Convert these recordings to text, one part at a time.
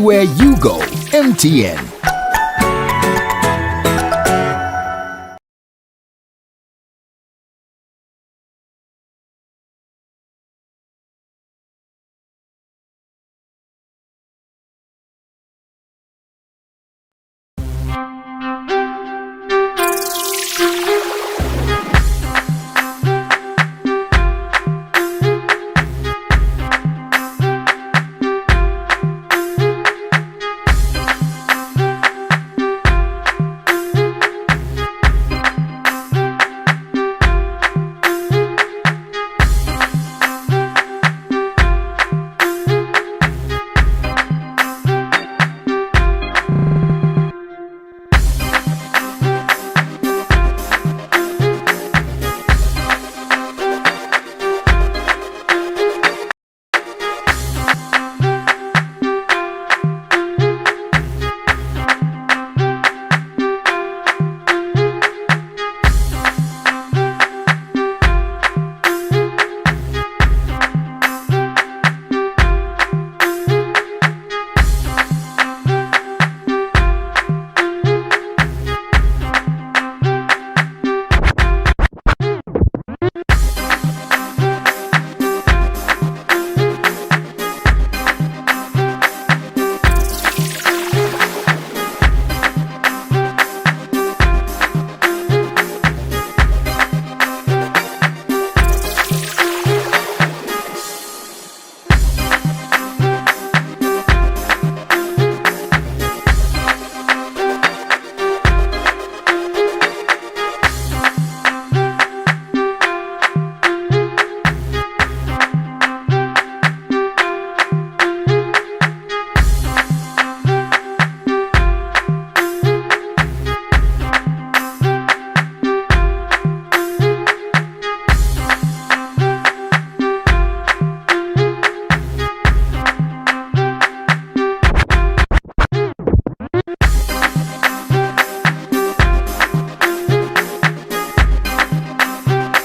Everywhere you go, MTN.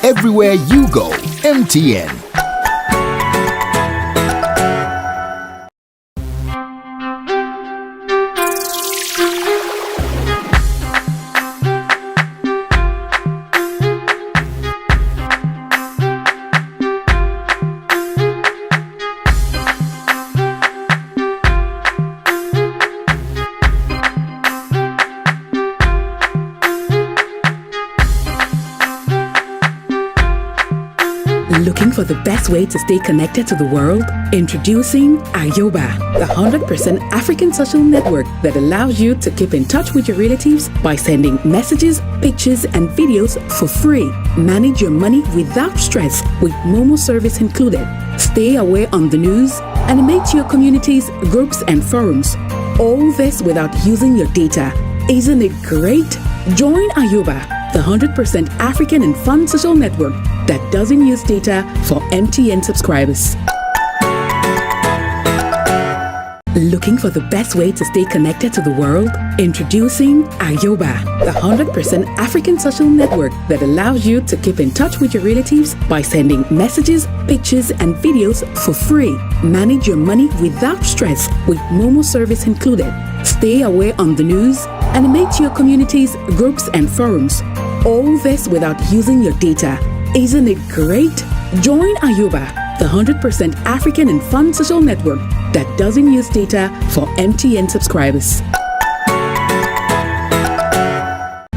Everywhere you go, MTN. Looking for the best way to stay connected to the world? Introducing Ayoba, the 100% African social network that allows you to keep in touch with your relatives by sending messages, pictures, and videos for free. Manage your money without stress with Momo service included. Stay aware on the news. Animate your communities, groups, and forums. All this without using your data. Isn't it great? Join Ayoba, the 100% African and fun social network that doesn't use data for MTN subscribers. Looking for the best way to stay connected to the world? Introducing Ayoba, the 100% African social network that allows you to keep in touch with your relatives by sending messages, pictures, and videos for free. Manage your money without stress with Momo service included. Stay aware on the news. Animate your communities, groups, and forums. All this without using your data. Isn't it great? Join Ayoba, the 100% African and fun social network that doesn't use data for MTN subscribers.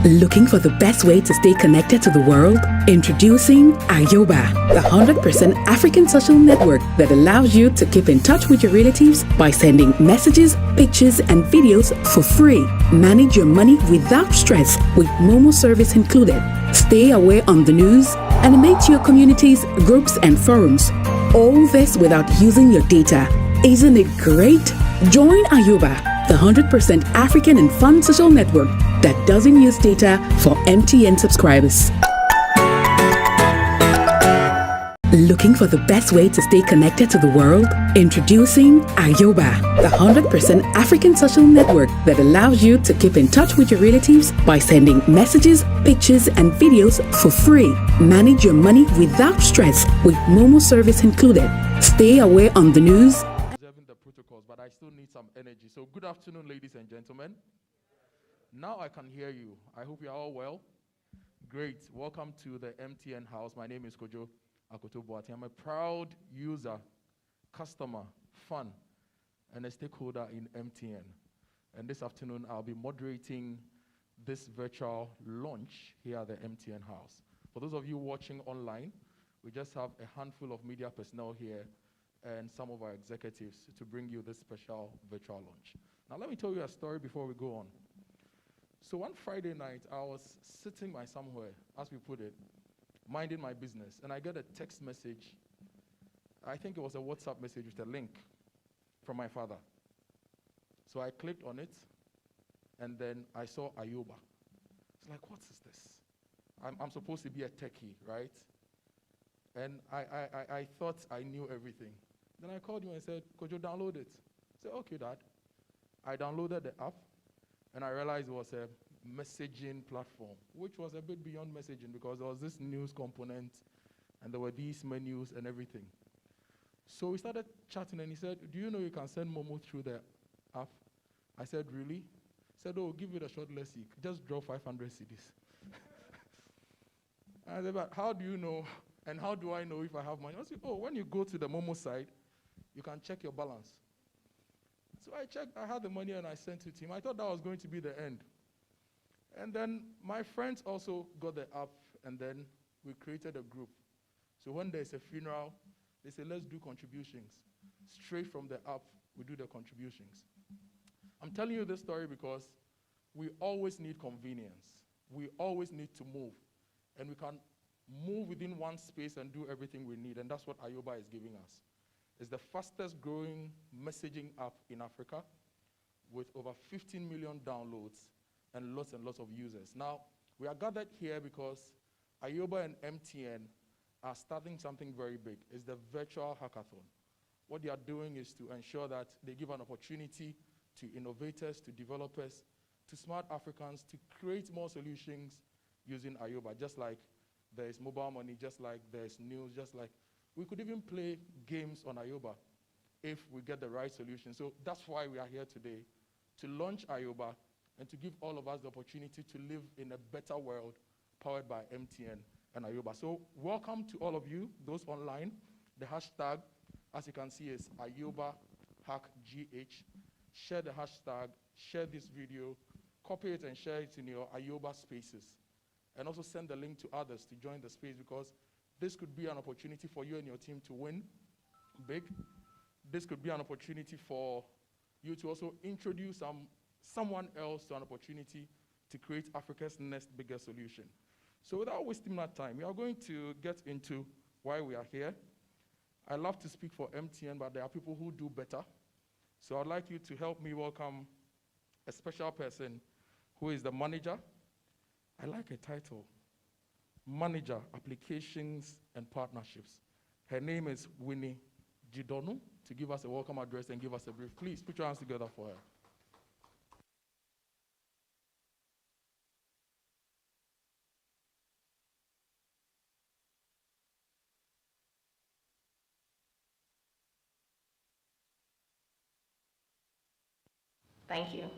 Looking for the best way to stay connected to the world? Introducing Ayoba, the 100% African social network that allows you to keep in touch with your relatives by sending messages, pictures, and videos for free. Manage your money without stress with Momo service included. Stay aware on the news. Animate your communities, groups, and forums. All this without using your data. Isn't it great? Join Ayoba, the 100% African and fun social network that doesn't use data for MTN subscribers. Looking for the best way to stay connected to the world? Introducing Ayoba, the 100% African social network that allows you to keep in touch with your relatives by sending messages, pictures, and videos for free. Manage your money without stress with Momo service included. Stay aware on the news. Observing the protocols, but I still need some energy. So good afternoon, ladies and gentlemen. Now I can hear you. I hope you're all well. Great. Welcome to the MTN house. My name is Kojo Akoto-Boateng. I'm a proud user, customer, fan, and a stakeholder in MTN. And this afternoon, I'll be moderating this virtual launch here at the MTN house. For those of you watching online, we just have a handful of media personnel here and some of our executives to bring you this special virtual launch. Now, let me tell you a story before we go on. So one Friday night, I was sitting by somewhere, as we put it, minding my business, and I get a text message. I think it was a WhatsApp message with a link from my father. So I clicked on it, and then I saw Ayoba. It's like, what is this? I'm supposed to be a techie, right? And I thought I knew everything. Then I called you and said, could you download it? I said, okay, Dad. I downloaded the app, and I realized it was a messaging platform, which was a bit beyond messaging because there was this news component, and there were these menus and everything. So we started chatting, and he said, do you know you can send Momo through the app? I said, really? He said, oh, give it a shot, let's see. Just draw 500 CDs. I said, but how do you know, and how do I know if I have money? I said, oh, when you go to the Momo side, you can check your balance. So I checked, I had the money, and I sent it to him. I thought that was going to be the end. And then my friends also got the app, and then we created a group. So when there's a funeral, they say, let's do contributions. Straight from the app, we do the contributions. I'm telling you this story because we always need convenience. We always need to move. And we can move within one space and do everything we need. And that's what Ayoba is giving us. It's the fastest growing messaging app in Africa with over 15 million downloads and lots of users. Now, we are gathered here because Ayoba and MTN are starting something very big. It's the virtual hackathon. What they are doing is to ensure that they give an opportunity to innovators, to developers, to smart Africans to create more solutions using Ayoba, just like there's mobile money, just like there's news, just like we could even play games on Ayoba if we get the right solution. So that's why we are here today, to launch Ayoba and to give all of us the opportunity to live in a better world powered by MTN and Ayoba. So welcome to all of you, those online. The hashtag, as you can see, is AyobaHackGH. Share the hashtag, share this video, copy it and share it in your Ayoba spaces. And also send the link to others to join the space because this could be an opportunity for you and your team to win big. This could be an opportunity for you to also introduce someone else to an opportunity to create Africa's next biggest solution. So without wasting my time, we are going to get into why we are here. I love to speak for MTN, but there are people who do better. So I'd like you to help me welcome a special person who is the manager. I like a title, Manager, Applications and Partnerships. Her name is Winnie Gidono, to give us a welcome address and give us a brief. Please put your hands together for her. Thank you.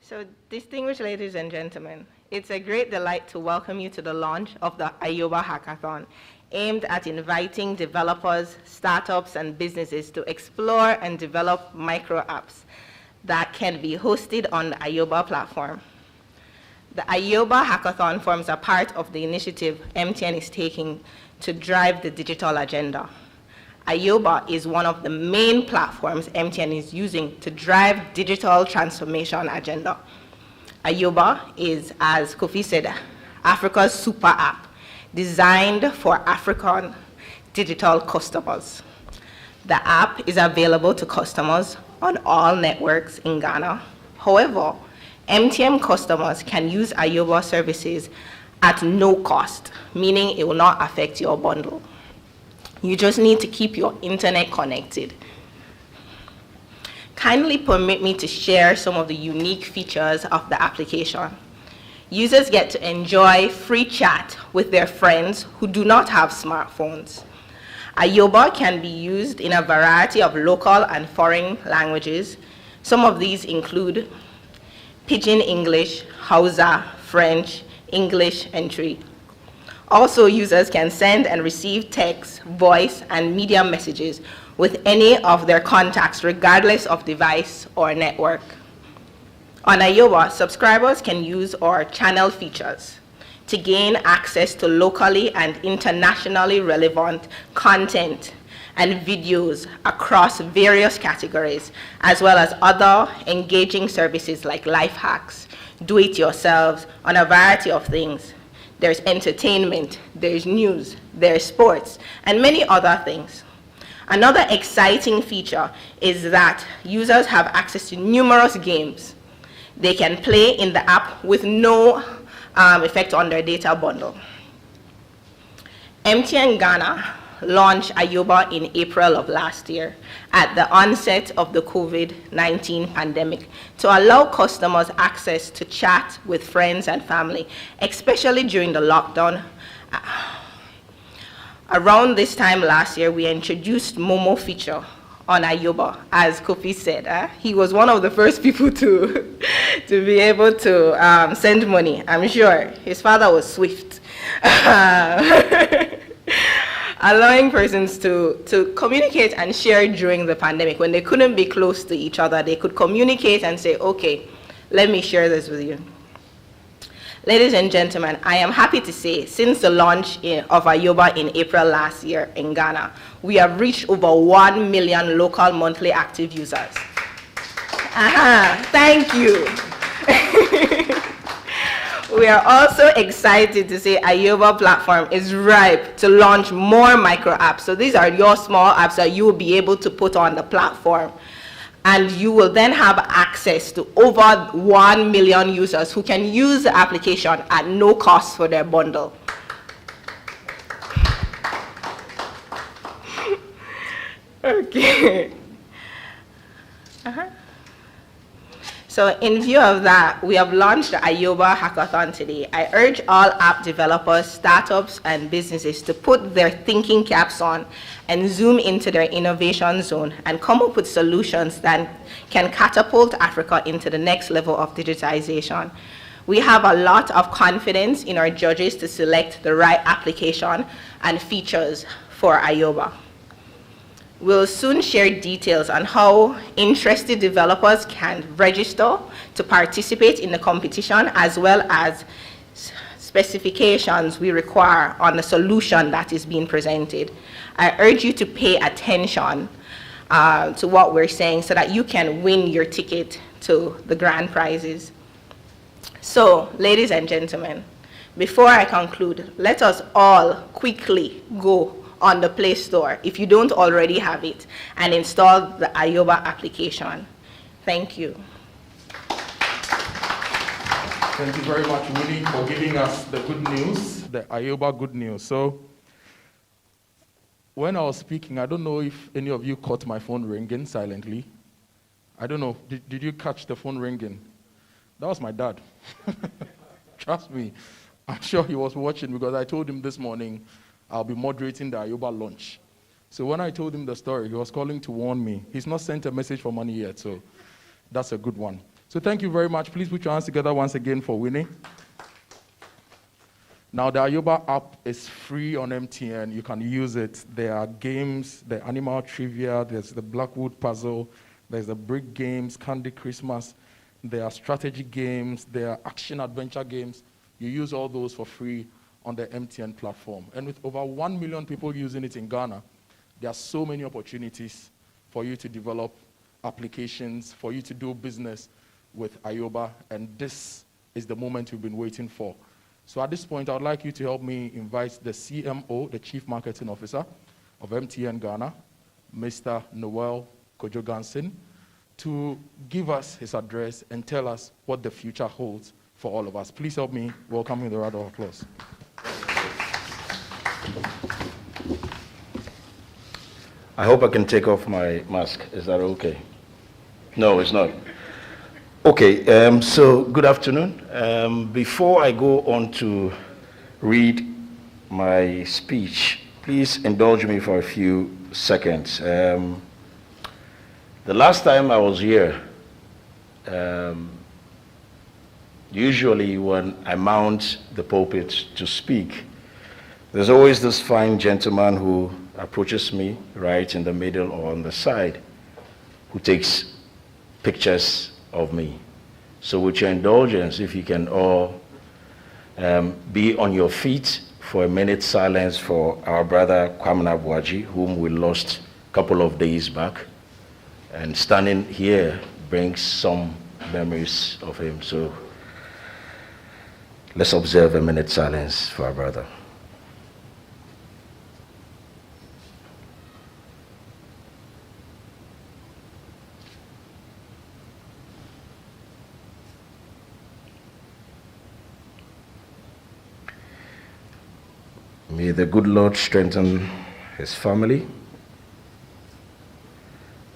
So, distinguished ladies and gentlemen, it's a great delight to welcome you to the launch of the Ayoba Hackathon, aimed at inviting developers, startups, and businesses to explore and develop micro apps that can be hosted on the Ayoba platform. The Ayoba Hackathon forms a part of the initiative MTN is taking to drive the digital agenda. Ayoba is one of the main platforms MTN is using to drive digital transformation agenda. Ayoba is, as Kofi said, Africa's super app designed for African digital customers. The app is available to customers on all networks in Ghana. However, MTN customers can use Ayoba services at no cost, meaning it will not affect your bundle. You just need to keep your internet connected. Kindly permit me to share some of the unique features of the application. Users get to enjoy free chat with their friends who do not have smartphones. Ayoba can be used in a variety of local and foreign languages. Some of these include Pidgin English, Hausa, French, English, and Twi. Also, users can send and receive text, voice, and media messages with any of their contacts, regardless of device or network. On Ayoba, subscribers can use our channel features to gain access to locally and internationally relevant content and videos across various categories, as well as other engaging services like life hacks, do-it-yourselves, on a variety of things. There's entertainment, there's news, there's sports, and many other things. Another exciting feature is that users have access to numerous games they can play in the app with no effect on their data bundle. MTN Ghana launched Ayoba in April of last year at the onset of the COVID-19 pandemic to allow customers access to chat with friends and family, especially during the lockdown. Around this time last year, we introduced Momo feature on Ayoba, as Kofi said. He was one of the first people to be able to send money. I'm sure his father was swift. Allowing persons to communicate and share during the pandemic. When they couldn't be close to each other, they could communicate and say, okay, let me share this with you. Ladies and gentlemen, I am happy to say, since the launch of Ayoba in April last year in Ghana, we have reached over 1 million local monthly active users. Thank you. We are also excited to say Ayoba platform is ripe to launch more micro apps. So these are your small apps that you will be able to put on the platform. And you will then have access to over 1 million users who can use the application at no cost for their bundle. Okay. So in view of that, we have launched the Ayoba Hackathon today. I urge all app developers, startups, and businesses to put their thinking caps on and zoom into their innovation zone and come up with solutions that can catapult Africa into the next level of digitization. We have a lot of confidence in our judges to select the right application and features for Ayoba. We'll soon share details on how interested developers can register to participate in the competition, as well as specifications we require on the solution that is being presented. I urge you to pay attention to what we're saying so that you can win your ticket to the grand prizes. So, ladies and gentlemen, before I conclude, let us all quickly go on the Play Store, if you don't already have it, and install the Ayoba application. Thank you. Thank you very much, Winnie, for giving us the good news, the Ayoba good news. So, when I was speaking, I don't know if any of you caught my phone ringing silently. I don't know, did you catch the phone ringing? That was my dad. Trust me, I'm sure he was watching because I told him this morning I'll be moderating the Ayoba launch. So when I told him the story, he was calling to warn me. He's not sent a message for money yet, so that's a good one. So thank you very much. Please put your hands together once again for Winnie. Now the Ayoba app is free on MTN. You can use it. There are games, the animal trivia, there's the Blackwood puzzle, there's the brick games, Candy Christmas, there are strategy games, there are action adventure games. You use all those for free on the MTN platform. And with over 1 million people using it in Ghana, there are so many opportunities for you to develop applications, for you to do business with Ayoba, and this is the moment you've been waiting for. So at this point, I would like you to help me invite the CMO, the Chief Marketing Officer of MTN Ghana, Mr. Noel Kojogansin, to give us his address and tell us what the future holds for all of us. Please help me welcome him with a round of applause. I hope I can take off my mask. Is that okay? No, it's not. Okay, so good afternoon. Before I go on to read my speech, please indulge me for a few seconds. The last time I was here, usually when I mount the pulpit to speak, there's always this fine gentleman who approaches me right in the middle or on the side, who takes pictures of me. So with your indulgence, if you can all be on your feet for a minute's silence for our brother Kwamina Buaji, whom we lost a couple of days back. And standing here brings some memories of him. So let's observe a minute's silence for our brother. May the good Lord strengthen his family,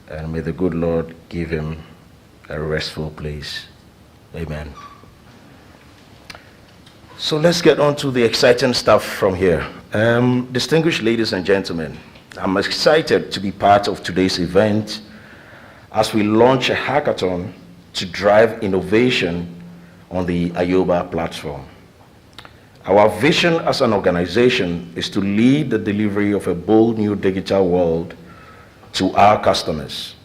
and may the good Lord give him a restful place. Amen. So let's get on to the exciting stuff from here. Distinguished ladies and gentlemen, I'm excited to be part of today's event as we launch a hackathon to drive innovation on the Ayoba platform. Our vision as an organization is to lead the delivery of a bold new digital world to our customers.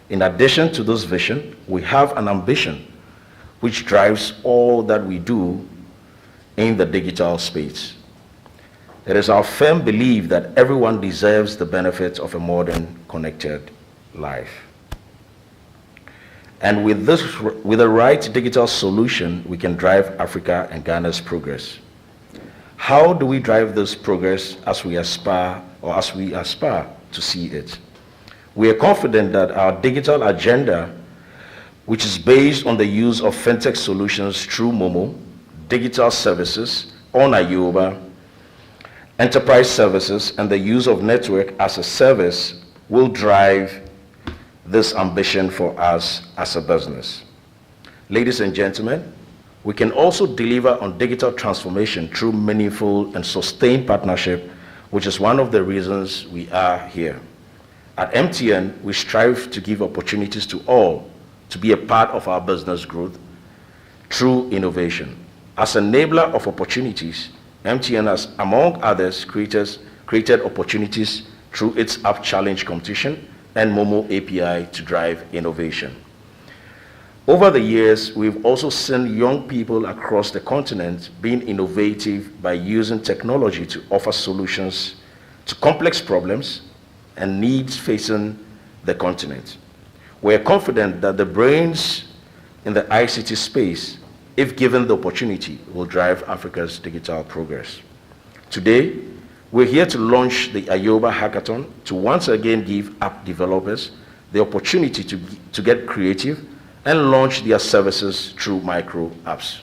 In addition to this vision, we have an ambition which drives all that we do in the digital space. It is our firm belief that everyone deserves the benefits of a modern, connected life. And with the right digital solution, we can drive Africa and Ghana's progress. How do we drive this progress as we aspire to see it? We are confident that our digital agenda, which is based on the use of fintech solutions through Momo, digital services on Ayoba, enterprise services, and the use of network as a service, will drive this ambition for us as a business. Ladies and gentlemen, we can also deliver on digital transformation through meaningful and sustained partnership, which is one of the reasons we are here. At MTN, we strive to give opportunities to all to be a part of our business growth through innovation. As enabler of opportunities, MTN has, among others, created opportunities through its App Challenge competition and Momo API to drive innovation. Over the years, we've also seen young people across the continent being innovative by using technology to offer solutions to complex problems and needs facing the continent. We're confident that the brains in the ICT space, if given the opportunity, will drive Africa's digital progress. Today, we're here to launch the Ayoba Hackathon to once again give app developers the opportunity to get creative and launch their services through micro apps.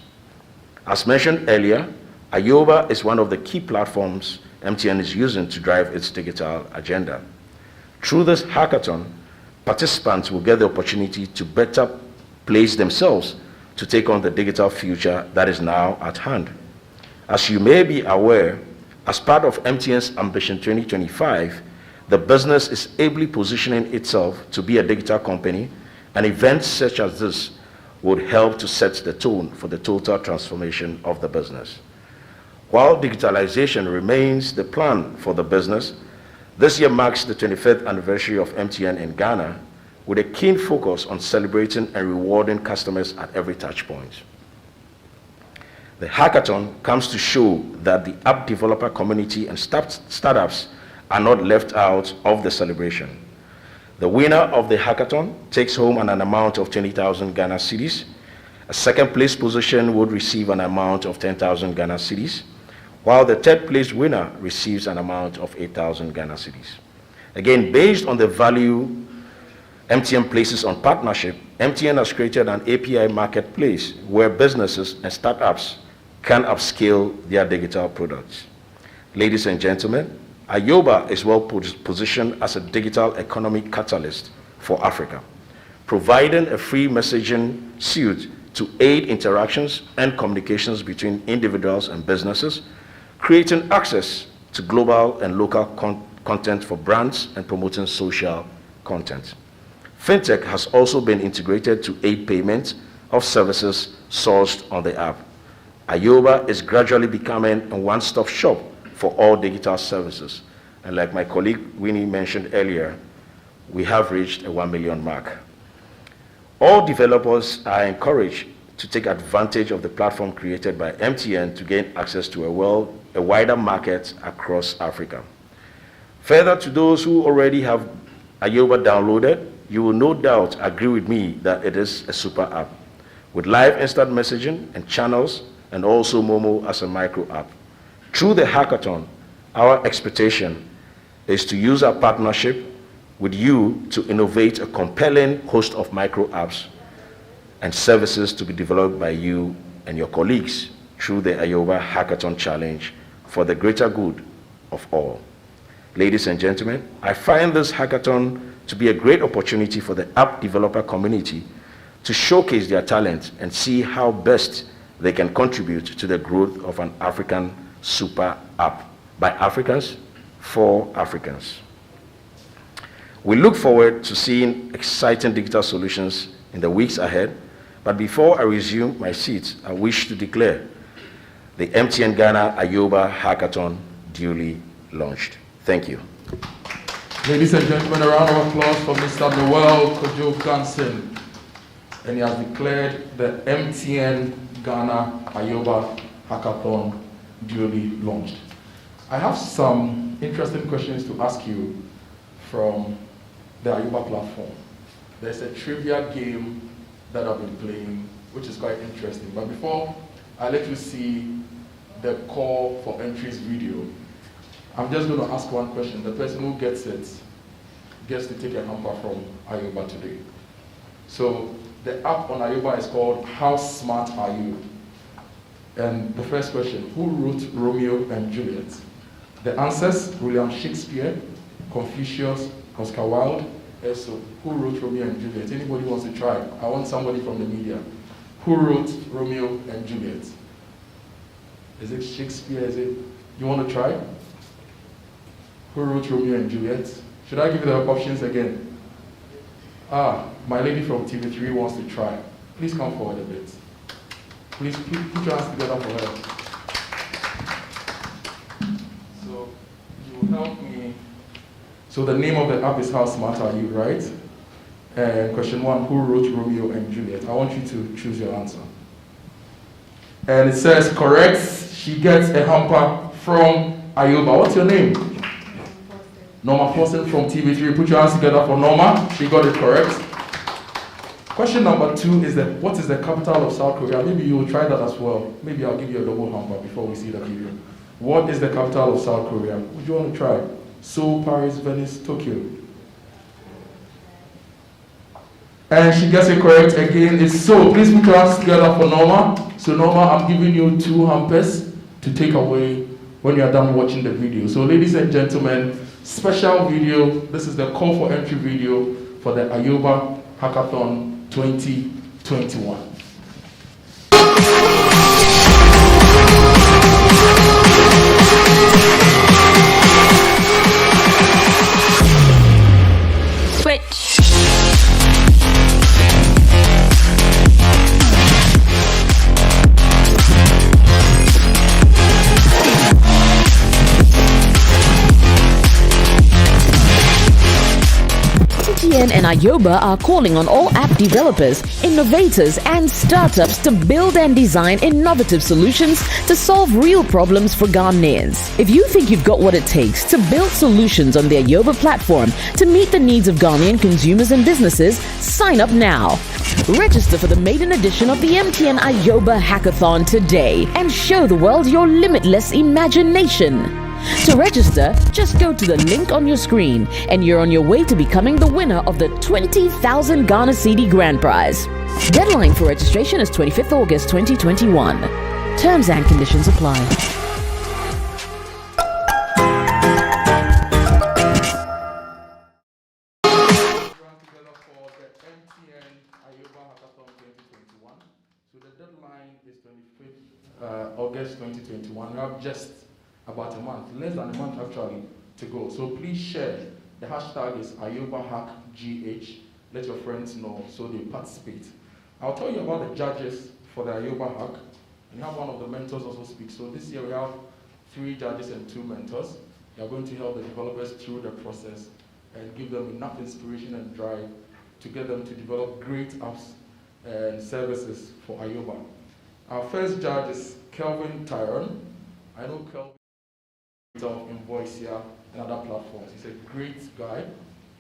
As mentioned earlier, Ayoba is one of the key platforms MTN is using to drive its digital agenda. Through this hackathon, participants will get the opportunity to better place themselves to take on the digital future that is now at hand. As you may be aware, as part of MTN's Ambition 2025, the business is ably positioning itself to be a digital company, and events such as this would help to set the tone for the total transformation of the business. While digitalization remains the plan for the business, this year marks the 25th anniversary of MTN in Ghana, with a keen focus on celebrating and rewarding customers at every touch point. The hackathon comes to show that the app developer community and startups are not left out of the celebration. The winner of the hackathon takes home an amount of 20,000 Ghana cedis. A second place position would receive an amount of 10,000 Ghana cedis, while the third place winner receives an amount of 8,000 Ghana cedis. Again, based on the value MTN places on partnership, MTN has created an API marketplace where businesses and startups can upscale their digital products. Ladies and gentlemen, Ayoba is well positioned as a digital economic catalyst for Africa, providing a free messaging suite to aid interactions and communications between individuals and businesses, creating access to global and local content for brands and promoting social content. Fintech has also been integrated to aid payment of services sourced on the app. Ayoba is gradually becoming a one-stop shop for all digital services. And like my colleague Winnie mentioned earlier, we have reached a 1 million mark. All developers are encouraged to take advantage of the platform created by MTN to gain access to a wider market across Africa. Further, to those who already have Ayoba downloaded, you will no doubt agree with me that it is a super app, with live instant messaging and channels, and also Momo as a micro app. Through the hackathon, our expectation is to use our partnership with you to innovate a compelling host of micro apps and services to be developed by you and your colleagues through the Ayoba Hackathon Challenge for the greater good of all. Ladies and gentlemen, I find this hackathon to be a great opportunity for the app developer community to showcase their talent and see how best they can contribute to the growth of an African super app by Africans for Africans. We look forward to seeing exciting digital solutions in the weeks ahead, but before I resume my seat, I wish to declare the MTN Ghana Ayoba Hackathon duly launched. Thank you. Ladies and gentlemen, a round of applause for Mr. Noel Kojo-Ganson. And he has declared the MTN Ghana Ayoba Hackathon duly launched. I have some interesting questions to ask you from the Ayoba platform. There's a trivia game that I've been playing, which is quite interesting. But before I let you see the call for entries video, I'm just going to ask one question. The person who gets it gets to take a hamper from Ayoba today. So the app on Ayoba is called How Smart Are You? And the first question, who wrote Romeo and Juliet? The answers, William Shakespeare, Confucius, Oscar Wilde. So who wrote Romeo and Juliet? Anybody wants to try? I want somebody from the media. Who wrote Romeo and Juliet? Is it Shakespeare? Is it? You want to try? Who wrote Romeo and Juliet? Should I give you the options again? My lady from TV3 wants to try. Please come forward a bit. Please put your hands together for her. So you will help me. So the name of the app is How Smart Are You, right? And question one, who wrote Romeo and Juliet? I want you to choose your answer. And it says correct. She gets a hamper from Ayoba. What's your name? Norma Forsen from TV3. Put your hands together for Norma. She got it correct. Question number two is what is the capital of South Korea? Maybe you will try that as well. Maybe I'll give you a double hamper before we see the video. What is the capital of South Korea? Would you want to try? Seoul, Paris, Venice, Tokyo. And she gets it correct again. It's Seoul. Please put your hands together for Norma. So Norma, I'm giving you 2 hampers to take away when you are done watching the video. So ladies and gentlemen, special video. This is the call for entry video for the Ayoba Hackathon 2021. Switch. MTN and Ayoba are calling on all app developers, innovators, and startups to build and design innovative solutions to solve real problems for Ghanaians. If you think you've got what it takes to build solutions on the Ayoba platform to meet the needs of Ghanaian consumers and businesses, sign up now. Register for the maiden edition of the MTN Ayoba Hackathon today and show the world your limitless imagination. To register, just go to the link on your screen and you're on your way to becoming the winner of the 20,000 Ghana Cedi Grand Prize. Deadline for registration is 25th August 2021. Terms and conditions apply. Together for the MTN Ayoba Hackathon 2021. So the deadline is 25th August 2021. We have just about a month, less than a month actually, to go. So please share. The hashtag is AyobaHackGH. Let your friends know so they participate. I'll tell you about the judges for the Ayoba Hack. And you have one of the mentors also speak. So this year we have 3 judges and 2 mentors. They are going to help the developers through the process and give them enough inspiration and drive to get them to develop great apps and services for Ayoba. Our first judge is Kelvin Tyrone. I know Kelvin of Invoicea and other platforms. He's a great guy.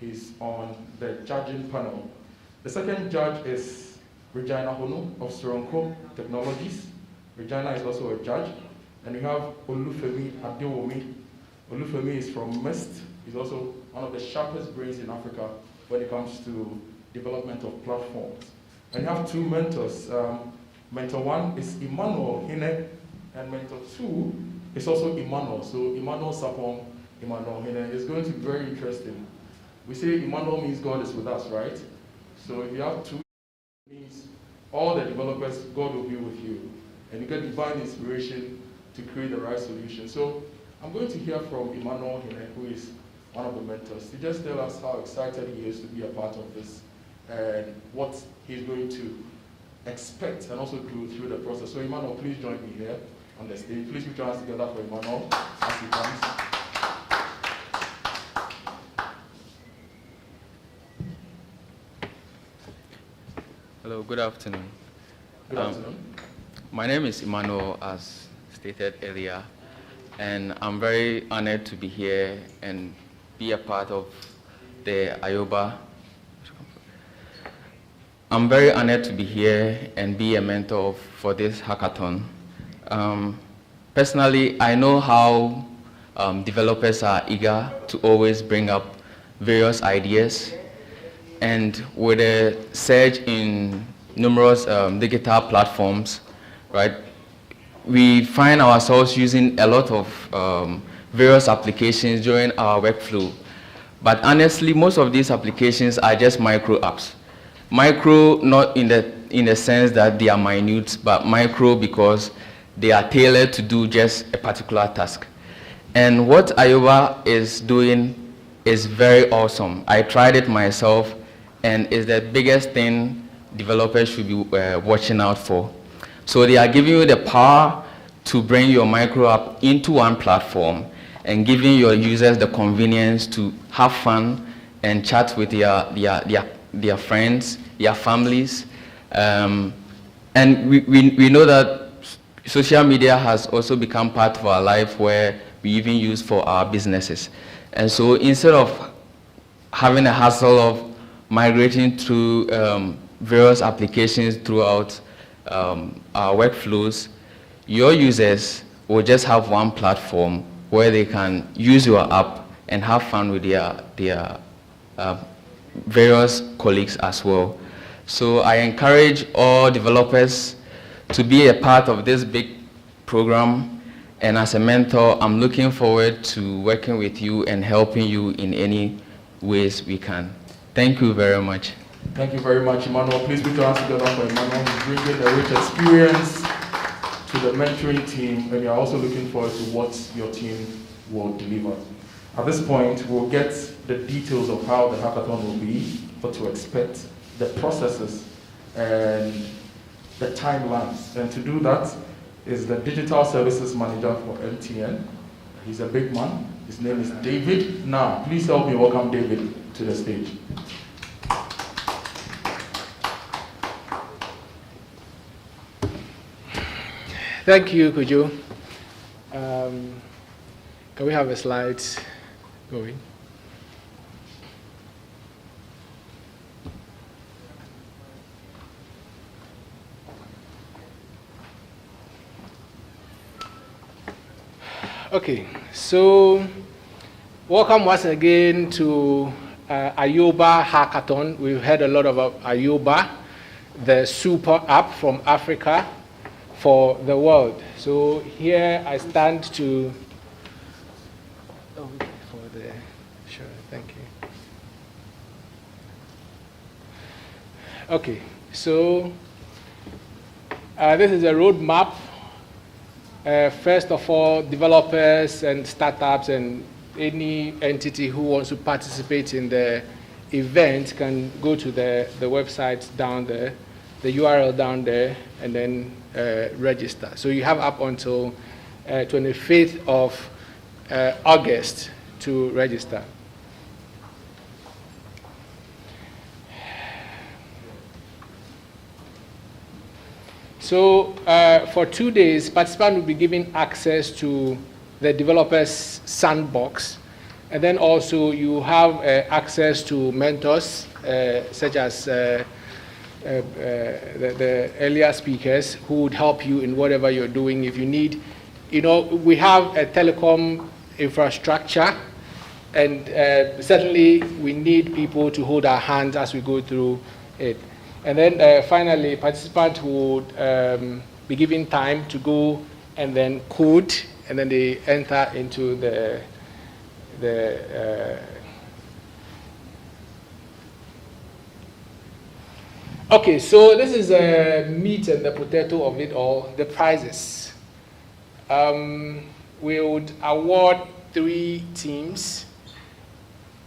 He's on the judging panel. The second judge is Regina Honu of Soronko Technologies. Regina is also a judge. And we have Olufemi Adewomi. Olufemi is from MIST. He's also one of the sharpest brains in Africa when it comes to development of platforms. And you have 2 mentors. Mentor 1 is Emmanuel Hine, and mentor 2 is also Emmanuel. So Emmanuel Sapong, Emmanuel Hine. It's going to be very interesting. We say Emmanuel means God is with us, right? So if you have 2, it means all the developers, God will be with you. And you get divine inspiration to create the right solution. So I'm going to hear from Emmanuel Hine, who is one of the mentors, to just tell us how excited he is to be a part of this and what he's going to expect and also do through the process. So Emmanuel, please join me here on the stage. Please put your hands together for Emmanuel as he comes. Hello, good afternoon. Good afternoon. My name is Emmanuel, as stated earlier, and I'm very honored to be here and be a part of the Ayoba. I'm very honored to be here and be a mentor for this hackathon. Personally, I know how developers are eager to always bring up various ideas, and with a surge in numerous digital platforms, right, we find ourselves using a lot of various applications during our workflow. But honestly, most of these applications are just micro apps. Micro, not in the sense that they are minute, but micro because they are tailored to do just a particular task. And what Ayoba is doing is very awesome. I tried it myself, and it's the biggest thing developers should be watching out for. So they are giving you the power to bring your micro app into one platform and giving your users the convenience to have fun and chat with their friends, their families. And we know that social media has also become part of our life, where we even use for our businesses. And so instead of having a hassle of migrating through various applications throughout our workflows, your users will just have one platform where they can use your app and have fun with their various colleagues as well. So I encourage all developers to be a part of this big program, and as a mentor, I'm looking forward to working with you and helping you in any ways we can. Thank you very much. Thank you very much, Emmanuel. Please put your hands together for Emmanuel, who's bringing a rich experience to the mentoring team, and we are also looking forward to what your team will deliver. At this point, we'll get the details of how the hackathon will be, what to expect, the processes, and the timelines. And to do that is the Digital Services Manager for MTN. He's a big man. His name is David. Now, please help me welcome David to the stage. Thank you, Kujo. Can we have a slide going? Okay, so welcome once again to Ayoba Hackathon. We've heard a lot about Ayoba, the super app from Africa for the world. So here I stand to, sure, thank you. Okay, so this is a roadmap First of all, developers and startups and any entity who wants to participate in the event can go to the website down there, the URL down there, and then register. So you have up until 25th of August to register. So for 2 days, participants will be given access to the developers sandbox, and then also you have access to mentors such as the earlier speakers who would help you in whatever you're doing. If you need, we have a telecom infrastructure, and certainly we need people to hold our hands as we go through it. And then finally, participants would be given time to go and then code, and then they enter into the okay, so this is the meat and the potato of it all, the prizes. We would award 3 teams,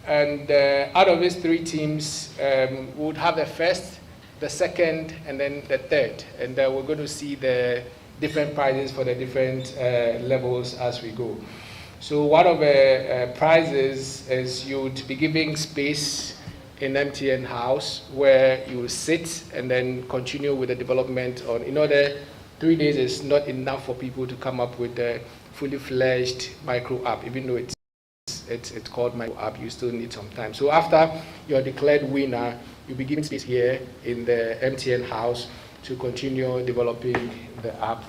and out of these 3 teams, we would have the first, the second, and then the third. And we're going to see the different prizes for the different levels as we go. So one of the prizes is you would be giving space in MTN House where you will sit and then continue with the development on, 3 days is not enough for people to come up with a fully fledged micro app, even though it's called micro app, you still need some time. So after you're declared winner, you'll be given space here in the MTN House to continue developing the app.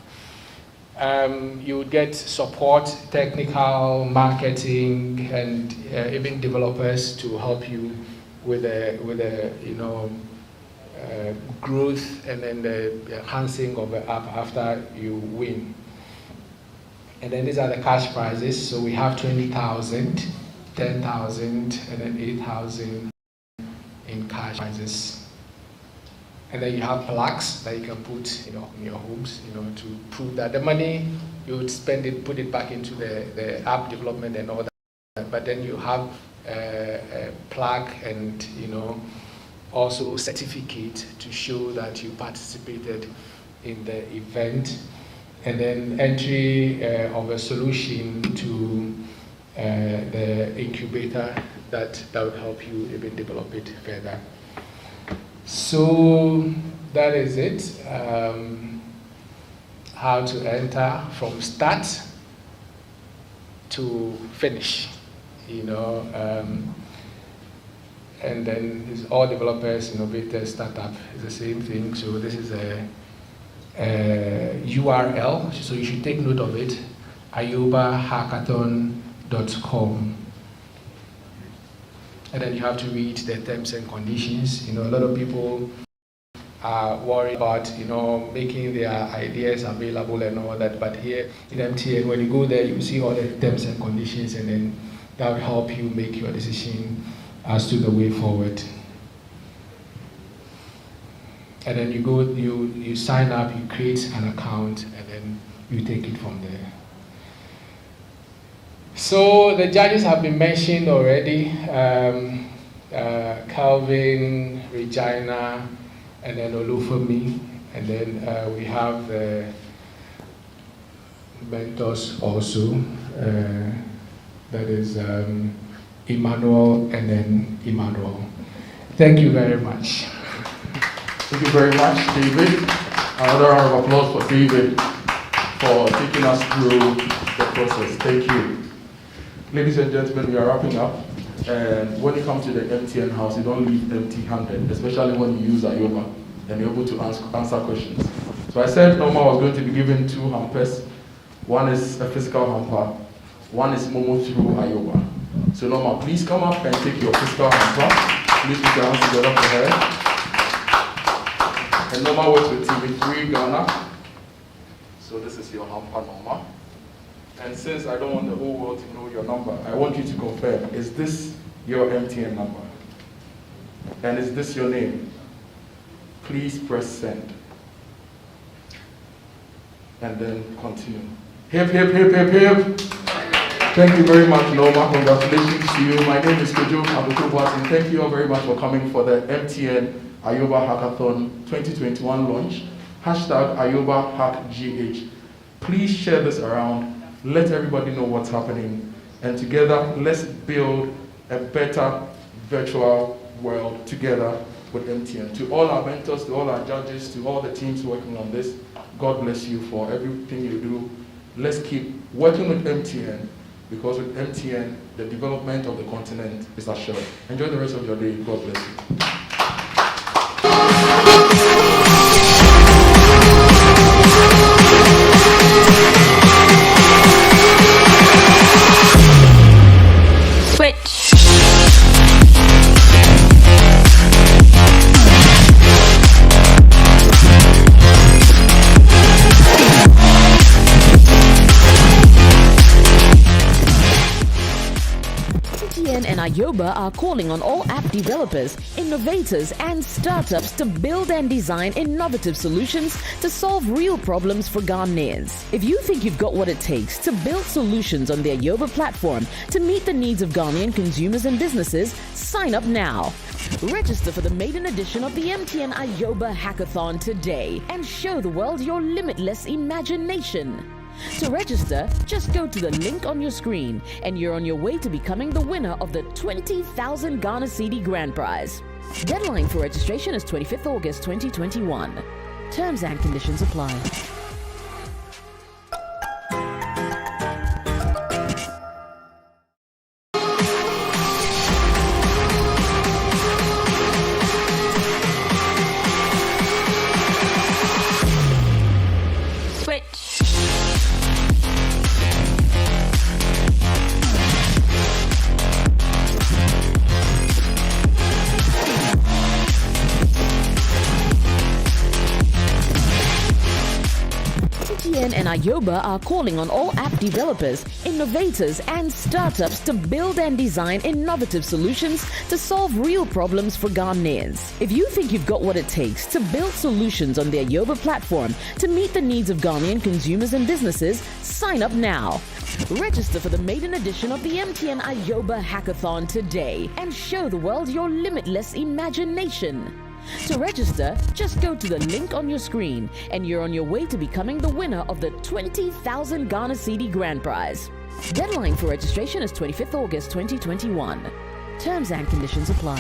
You would get support, technical, marketing, and even developers to help you with growth and then the enhancing of the app after you win. And then these are the cash prizes. So we have 20,000, 10,000, and then 8,000 in cash prizes. And then you have plaques that you can put in your homes, to prove that the money you would spend it, put it back into the app development and all that. But then you have a plaque and also a certificate to show that you participated in the event. And then entry of a solution to the incubator that would help you even develop it further. So that is it. How to enter from start to finish, and then it's all developers, innovators, startup, it's the same thing. So this is a URL, so you should take note of it, ayobahackathon.com. And then you have to read the terms and conditions. A lot of people are worried about, making their ideas available and all that. But here in MTN, when you go there, you see all the terms and conditions, and then that will help you make your decision as to the way forward. And then you go, you sign up, you create an account, and then you take it from there. So the judges have been mentioned already, Calvin, Regina, and then Olufemi, and then we have the mentors also, that is Emmanuel and then Emmanuel. Thank you very much. Thank you very much, David. Another round of applause for David for taking us through the process. Thank you. Ladies and gentlemen, we are wrapping up. And when you come to the MTN House, you don't leave empty-handed, especially when you use Ayoba and you're able to answer questions. So I said Norma was going to be given 2 hampers. One is a physical hamper. One is Momo through Ayoba. So Norma, please come up and take your physical hamper. Please put your hands together for her. And Norma works with TV3 Ghana. So this is your hamper, Norma. And since I don't want the whole world to know your number, I want you to confirm, is this your MTN number? And is this your name? Please press send. And then continue. Hip, hip, hip, hip, hip. Thank you very much, Noma. Congratulations to you. My name is Kojo Abuko-Boatin. Thank you all very much for coming for the MTN Ayoba Hackathon 2021 launch. Hashtag Ayoba HackGH. Please share this around. Let everybody know what's happening. And together, let's build a better virtual world together with MTN. To all our mentors, to all our judges, to all the teams working on this, God bless you for everything you do. Let's keep working with MTN, because with MTN, the development of the continent is assured. Enjoy the rest of your day. God bless you. And Ayoba are calling on all app developers, innovators, and startups to build and design innovative solutions to solve real problems for Ghanaians. If you think you've got what it takes to build solutions on the Ayoba platform to meet the needs of Ghanaian consumers and businesses, sign up now. Register for the maiden edition of the MTN Ayoba Hackathon today and show the world your limitless imagination. To register, just go to the link on your screen and you're on your way to becoming the winner of the 20,000 Ghana Cedi Grand Prize. Deadline for registration is 25th August 2021. Terms and conditions apply. And Ayoba are calling on all app developers, innovators, and startups to build and design innovative solutions to solve real problems for Ghanaians. If you think you've got what it takes to build solutions on the Ayoba platform to meet the needs of Ghanaian consumers and businesses, sign up now. Register for the maiden edition of the MTN Ayoba Hackathon today and show the world your limitless imagination. To register, just go to the link on your screen and you're on your way to becoming the winner of the 20,000 Ghana Cedi Grand Prize. Deadline for registration is 25th August 2021. Terms and conditions apply.